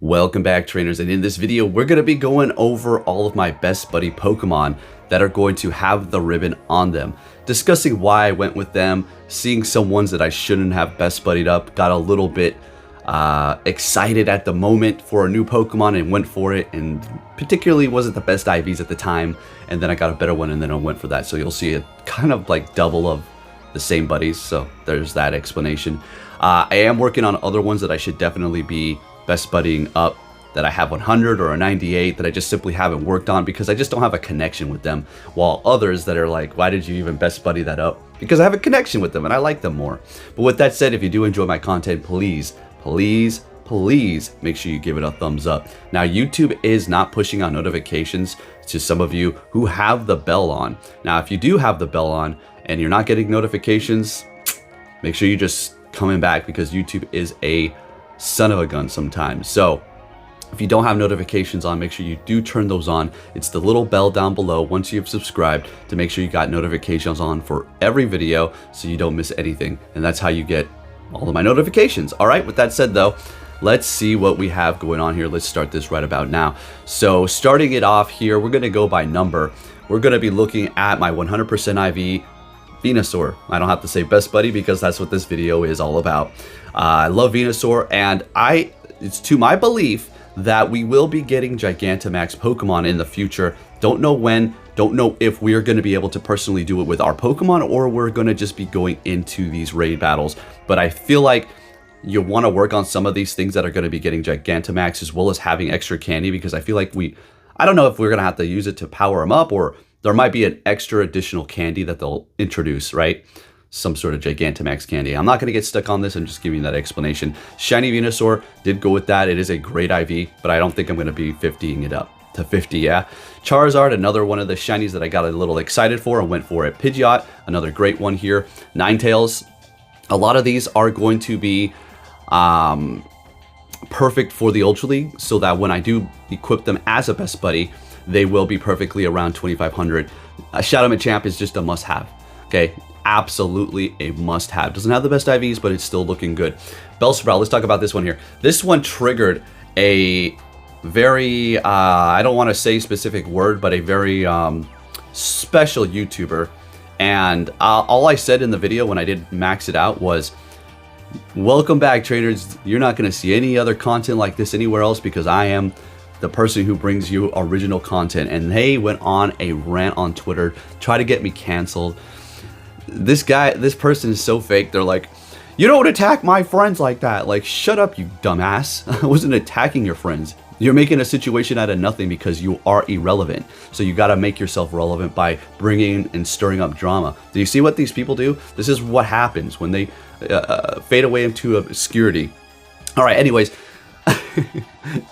Welcome back, trainers, and in this video we're going to be going over all of my best buddy Pokemon that are going to have the ribbon on them, discussing why I went with them, seeing some ones that I shouldn't have best buddied up, got a little bit excited at the moment for a new Pokemon and went for it, and particularly wasn't the best IVs at the time, and then I got a better one and then I went for that. So you'll see a kind of like double of the same buddies, so there's that explanation. I am working on other ones that I should definitely be best buddying up, that I have 100 or a 98 that I just simply haven't worked on because I just don't have a connection with them, while others that are like, why did you even best buddy that up? Because I have a connection with them and I like them more. But with that said, if you do enjoy my content, please make sure you give it a thumbs up. Now, YouTube is not pushing out notifications to some of you who have the bell on. Now, if you do have the bell on and you're not getting notifications, make sure you just coming back, because YouTube is a son of a gun sometimes. So if you don't have notifications on, make sure you do turn those on. It's the little bell down below once you've subscribed to make sure you got notifications on for every video so you don't miss anything. And that's how you get all of my notifications. All right, with that said though, let's see what we have going on here. Let's start this right about now. So starting it off here, we're going to go by number. We're going to be looking at my 100% IV Venusaur. I don't have to say best buddy because that's what this video is all about. I love Venusaur, and it's to my belief that we will be getting Gigantamax Pokemon in the future. Don't know when, don't know if we're going to be able to personally do it with our Pokemon, or we're going to just be going into these raid battles. But I feel like you want to work on some of these things that are going to be getting Gigantamax, as well as having extra candy, because I feel like I don't know if we're going to have to use it to power them up, or there might be an extra additional candy that they'll introduce, right? Some sort of Gigantamax candy. I'm not going to get stuck on this. I'm just giving you that explanation. Shiny Venusaur did go with that. It is a great IV, but I don't think I'm going to be 50ing it up to 50, yeah. Charizard, another one of the shinies that I got a little excited for and went for it. Pidgeot, another great one here. Ninetales. A lot of these are going to be perfect for the Ultra League, so that when I do equip them as a best buddy, they will be perfectly around 2,500. Shadow Machamp is just a must-have, okay? Absolutely a must-have. Doesn't have the best IVs, but it's still looking good. Bellsprout, let's talk about this one here. This one triggered a very, I don't want to say specific word, but a very special YouTuber. And all I said in the video when I did max it out was, welcome back, trainers. You're not going to see any other content like this anywhere else, because I am the person who brings you original content. And they went on a rant on Twitter, try to get me canceled. This person is so fake. They're like, you don't attack my friends like that. Like, shut up, you dumbass. I wasn't attacking your friends. You're making a situation out of nothing because you are irrelevant. So you got to make yourself relevant by bringing and stirring up drama. Do you see what these people do? This is what happens when they fade away into obscurity. All right, anyways.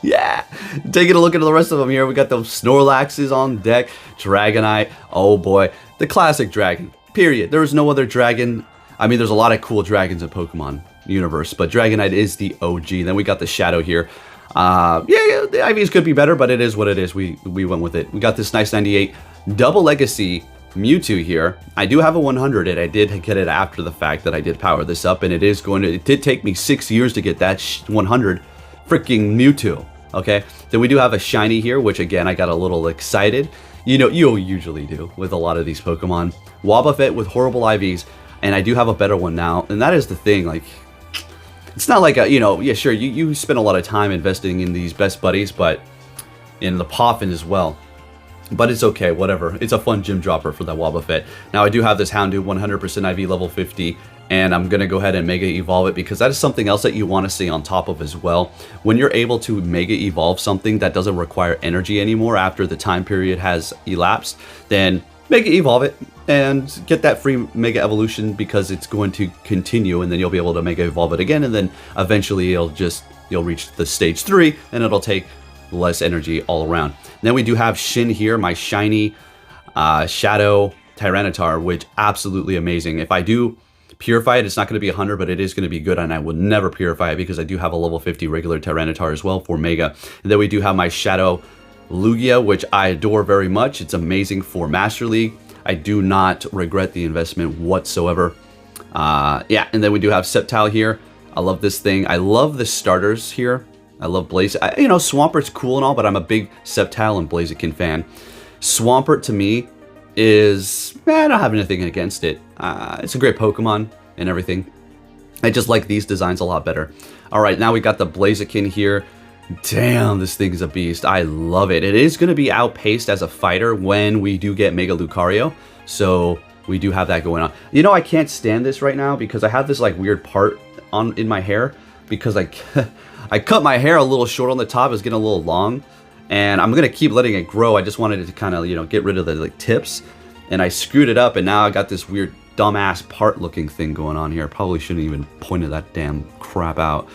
Yeah, taking a look at the rest of them here. We got those Snorlaxes on deck. Dragonite. Oh boy, the classic dragon. Period. There is no other dragon. I mean, there's a lot of cool dragons in Pokemon universe, but Dragonite is the OG. Then we got the Shadow here. Yeah, the IVs could be better, but it is what it is. We went with it. We got this nice 98 double legacy Mewtwo here. I do have a 100, and I did get it after the fact that I did power this up, and it did take me 6 years to get that 100 freaking Mewtwo. Okay, then we do have a shiny here, which again I got a little excited. You know, you'll usually do with a lot of these Pokemon. Wobbuffet with horrible IVs, and I do have a better one now, and that is the thing. Like, it's not like yeah, sure, you spend a lot of time investing in these best buddies, but in the Poffin as well. But it's okay, whatever. It's a fun gym dropper for that Wobbuffet. Now I do have this Houndoom 100% IV level 50, and I'm gonna go ahead and Mega Evolve it, because that is something else that you want to stay on top of as well. When you're able to Mega Evolve something that doesn't require energy anymore after the time period has elapsed, then Mega Evolve it and get that free Mega Evolution, because it's going to continue, and then you'll be able to Mega Evolve it again, and then eventually you'll reach the stage 3, and it'll take less energy all around. Then we do have Shin here, my shiny Shadow Tyranitar, which absolutely amazing. If I do purify it, it's not going to be 100, but it is going to be good, and I will never purify it because I do have a level 50 regular Tyranitar as well for Mega. And then we do have my Shadow Lugia, which I adore very much. It's amazing for Master League. I do not regret the investment whatsoever. Yeah, and then we do have Sceptile here. I love this thing. I love the starters here. I love you know, Swampert's cool and all, but I'm a big Sceptile and Blaziken fan. Swampert to me is, I don't have anything against it. It's a great Pokemon and everything. I just like these designs a lot better. All right, now we got the Blaziken here. Damn, this thing is a beast. I love it. It is going to be outpaced as a fighter when we do get Mega Lucario. So we do have that going on. You know, I can't stand this right now because I have this like weird part in my hair because I cut my hair a little short on the top. It's getting a little long, and I'm gonna keep letting it grow. I just wanted to kind of, you know, get rid of the like tips, and I screwed it up, and now I got this weird dumbass part looking thing going on here. I probably shouldn't even pointed that damn crap out.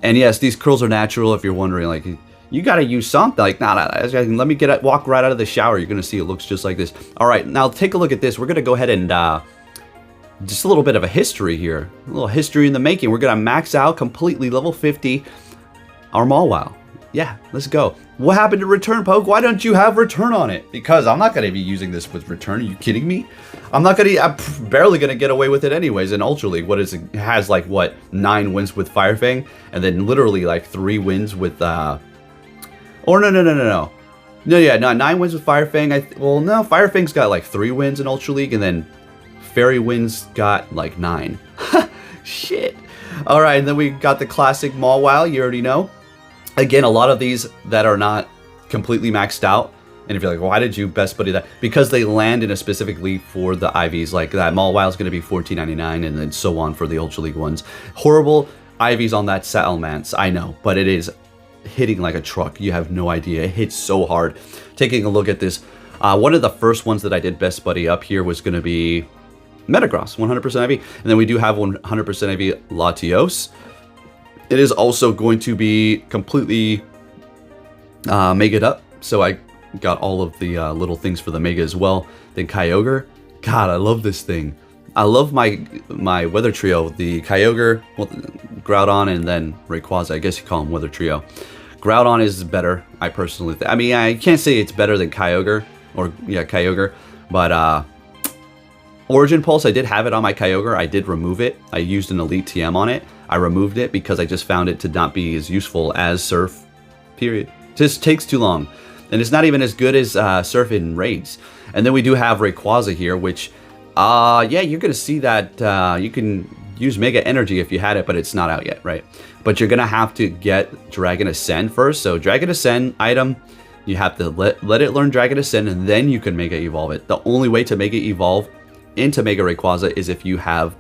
And yes, these curls are natural. If you're wondering, like, you gotta use something. Like, nah, let me walk right out of the shower. You're gonna see it looks just like this. All right, now take a look at this. We're gonna go ahead and just a little bit of a history here, a little history in the making. We're gonna max out completely level 50 our MAWILE. Yeah, let's go. What happened to return, Poke? Why don't you have return on it? Because I'm not gonna be using this with return. Are you kidding me? I'm barely gonna get away with it anyways in Ultra League. What is it? It has like what, 9 wins with Fire Fang, and then literally like 3 wins with or no. No, yeah, no, 9 wins with Fire Fang. Well, no, Fire Fang's got like 3 wins in Ultra League, and then Fairy Winds got like 9. Shit. All right, and then we got the classic MAWILE. You already know. Again, a lot of these that are not completely maxed out. And if you're like, why did you best buddy that? Because they land in a specific league for the IVs. Like that MAWILE is going to be $14.99, and then so on for the Ultra League ones. Horrible IVs on that Salamence, I know, but it is hitting like a truck. You have no idea. It hits so hard. Taking a look at this, one of the first ones that I did best buddy up here was going to be Metagross, 100% IV. And then we do have 100% IV Latios. It is also going to be completely Mega'd up. So I got all of the little things for the Mega as well. Then Kyogre. God, I love this thing. I love my Weather Trio. The Kyogre, well, Groudon, and then Rayquaza. I guess you call them Weather Trio. Groudon is better, I personally think. I mean, I can't say it's better than Kyogre. Or, yeah, Kyogre. But, Origin Pulse, I did have it on my Kyogre. I did remove it. I used an Elite TM on it. I removed it because I just found it to not be as useful as Surf, period. It just takes too long. And it's not even as good as Surf in raids. And then we do have Rayquaza here, which, yeah, you're going to see that you can use Mega Energy if you had it, but it's not out yet, right? But you're going to have to get Dragon Ascend first. So Dragon Ascend item, you have to let it learn Dragon Ascend, and then you can Mega Evolve it. The only way to Mega Evolve into Mega Rayquaza is if you have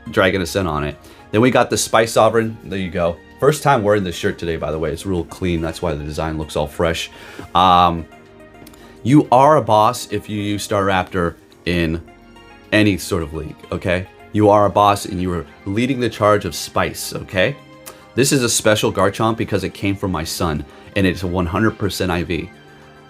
Dragon Ascent on it. Then we got the Spice Sovereign. There you go. First time wearing this shirt today, by the way. It's real clean. That's why the design looks all fresh. You are a boss if you use Staraptor in any sort of league, okay? You are a boss and you are leading the charge of Spice, okay? This is a special Garchomp because it came from my son, and it's 100% IV.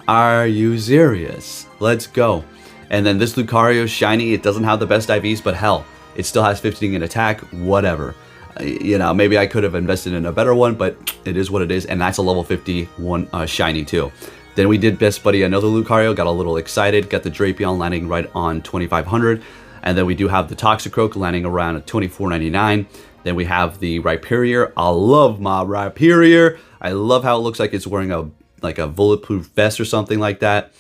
Are you serious? Let's go. And then this Lucario shiny. It doesn't have the best IVs, but hell, it still has 15 in attack, whatever. You know, maybe I could have invested in a better one, but it is what it is, and that's a level 51 shiny too. Then we did best buddy another Lucario, got a little excited, got the Drapion landing right on 2500, and then we do have the Toxicroak landing around at 24.99. Then we have the Rhyperior. I love my Rhyperior. I love how it looks like it's wearing a bulletproof vest or something like that.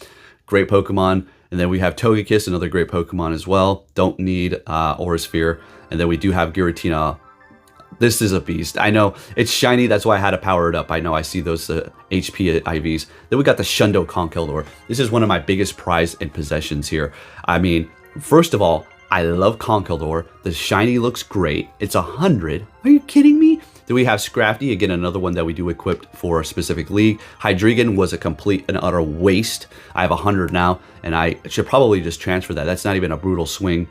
Great Pokemon. And then we have Togekiss, another great Pokemon as well. Don't need Aurasphere. And then we do have Giratina. This is a beast. I know it's shiny, that's why I had to power it up. I know I see those HP IVs. Then we got the Shundo Conkeldurr. This is one of my biggest prize and possessions here. I mean, first of all, I love Conkeldurr. The shiny looks great. It's 100. Are you kidding me? Then we have Scrafty, again, another one that we do equipped for a specific league. Hydreigon was a complete and utter waste. I have 100 now, and I should probably just transfer that. That's not even a brutal swing.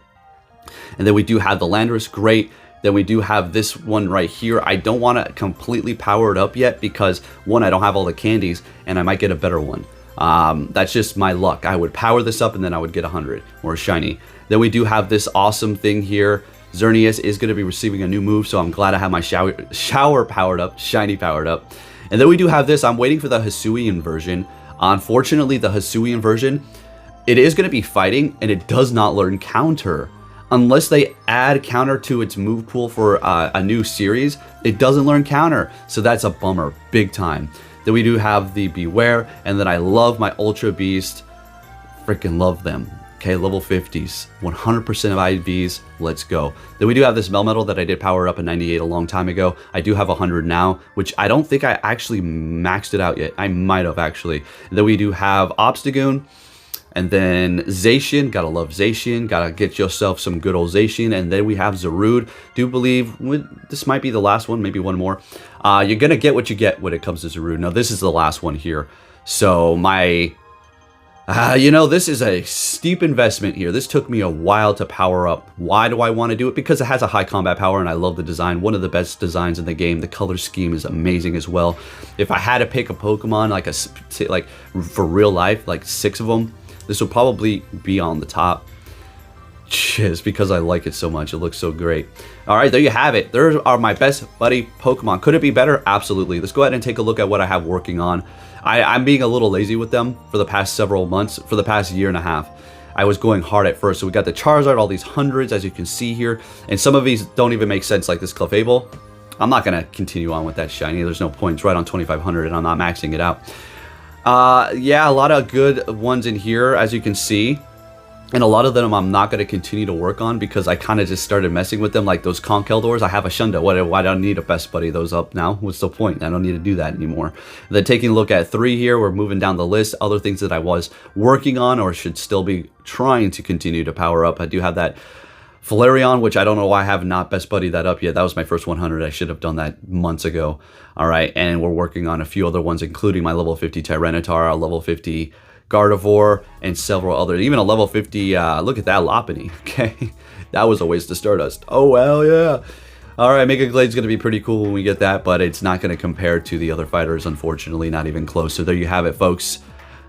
And then we do have the Landorus, great. Then we do have this one right here. I don't want to completely power it up yet because, one, I don't have all the candies, and I might get a better one. That's just my luck. I would power this up, and then I would get 100 or a shiny. Then we do have this awesome thing here. Xerneas is going to be receiving a new move, so I'm glad I have my shower powered up, shiny powered up. And then we do have this. I'm waiting for the Hisuian version. Unfortunately, the Hisuian version, it is going to be fighting, and it does not learn counter. unless they add counter to its move pool for a new series, it doesn't learn counter. So that's a bummer, big time. Then we do have the Beware, and then I love my Ultra Beast. Freaking love them. Okay, level 50s, 100% of IVs, let's go. Then we do have this Melmetal that I did power up at 98 a long time ago. I do have 100 now, which I don't think I actually maxed it out yet. I might have actually. And then we do have Obstagoon, and then Zacian, gotta love Zacian, gotta get yourself some good old Zacian. And then we have Zarude. Do believe this might be the last one, maybe one more. You're gonna get what you get when it comes to Zarude. Now this is the last one here. So my... you know, this is a steep investment here. This took me a while to power up. Why do I want to do it? Because it has a high combat power and I love the design. One of the best designs in the game. The color scheme is amazing as well. If I had to pick a Pokemon, like for real life, like 6 of them, this will probably be on the top. Just because I like it so much. It looks so great. All right, there you have it. There are my best buddy Pokemon. Could it be better? Absolutely. Let's go ahead and take a look at what I have working on. I'm being a little lazy with them for the past several months, for the past year and a half. I was going hard at first. So we got the Charizard, all these hundreds, as you can see here. And some of these don't even make sense, like this Clefable. I'm not going to continue on with that shiny. There's no point. It's right on 2,500 and I'm not maxing it out. Yeah, a lot of good ones in here, as you can see. And a lot of them I'm not going to continue to work on because I kind of just started messing with them, like those Conkeldors. I have a Shunda. Why do I need a best buddy those up now? What's the point? I don't need to do that anymore. And then taking a look at 3 here, we're moving down the list. Other things that I was working on or should still be trying to continue to power up. I do have that Flareon, which I don't know why I have not best buddy that up yet. That was my first 100. I should have done that months ago. All right, and we're working on a few other ones, including my level 50 Tyranitar, a level 50 Gardevoir, and several others. Even a level 50, look at that Lopunny, okay? That was a waste of Stardust. Oh, well, yeah. All right, Mega Glade's going to be pretty cool when we get that, but it's not going to compare to the other fighters, unfortunately, not even close. So there you have it, folks.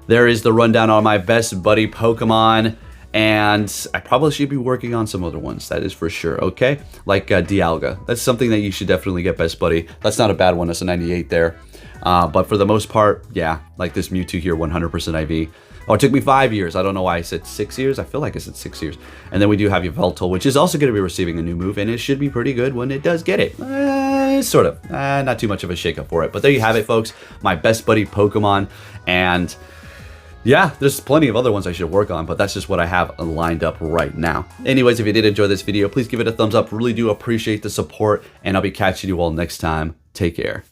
There is the rundown on my best buddy Pokemon, and I probably should be working on some other ones, that is for sure, okay? Like Dialga. That's something that you should definitely get best buddy. That's not a bad one, that's a 98 there. But for the most part, yeah, like this Mewtwo here, 100% IV. Oh, it took me 5 years. I don't know why I said 6 years. I feel like I said 6 years. And then we do have Yveltal, which is also going to be receiving a new move, and it should be pretty good when it does get it. Sort of. Not too much of a shakeup for it. But there you have it, folks. My best buddy Pokemon. And yeah, there's plenty of other ones I should work on, but that's just what I have lined up right now. Anyways, if you did enjoy this video, please give it a thumbs up. Really do appreciate the support, and I'll be catching you all next time. Take care.